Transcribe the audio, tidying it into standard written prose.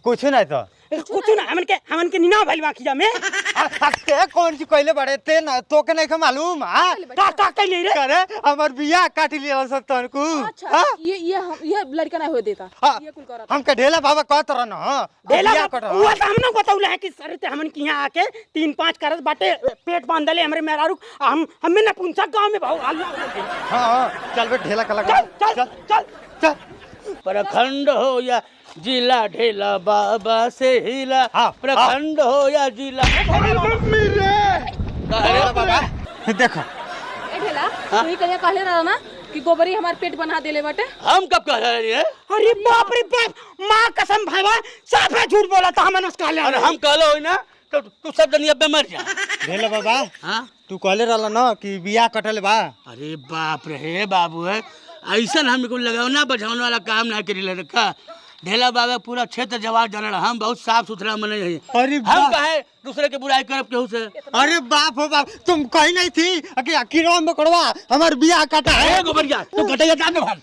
कुछ नहीं तो कुछ ना हमन के निना भइल बाकी में ते कौन सी कहले बड़े ते ना तो के नहीं मालूम हां का कहले रे करे हमर बिया काट लिया सब तन को अच्छा ये लड़का नहीं हो देता ये कुल करत हम के ढेला बाबा कहत रह न ढेला बिया कट वो तो हमने बतौले है कि सर ते हमन के यहाँ आके 3-5 करत बाटे पेट बांधले हमरे मेहरारू हमें ना पूछा गांव में भाव अल्लाह हां चल बे ढेला कला चल चल चल प्रखंड हो या जिला ढेला बाबा से हिला प्रखंड हो या जिला बाबा देखो ए ढेला तू ही कहिया कहले रहा ना कि गोबरी हमार पेट बना देले बाटे हम कब कह रहे हैं अरे बाप रे बाप मां कसम भाईवा साफ झूठ बोला था हमने उसका ले अरे हम कहलो हो ना तो तू सब दुनिया पे मर जा ढेला बाबा हां तू कहले रहला न कि बिया कटल बा अरे बाप रे बाबू है ऐसा हमको लगाओ ना बचाने वाला काम ना करी रखा ढेला बाबा पूरा क्षेत्र जवाब जानल हम बहुत साफ सुथरा मने है अरे हम कहे दूसरे के बुराई करब केहू से अरे बाप हो बाप तुम कही नहीं थी कि किरो में कड़वा हमार बिया काटा है ए गोबरिया तू घटैया दाम में भाग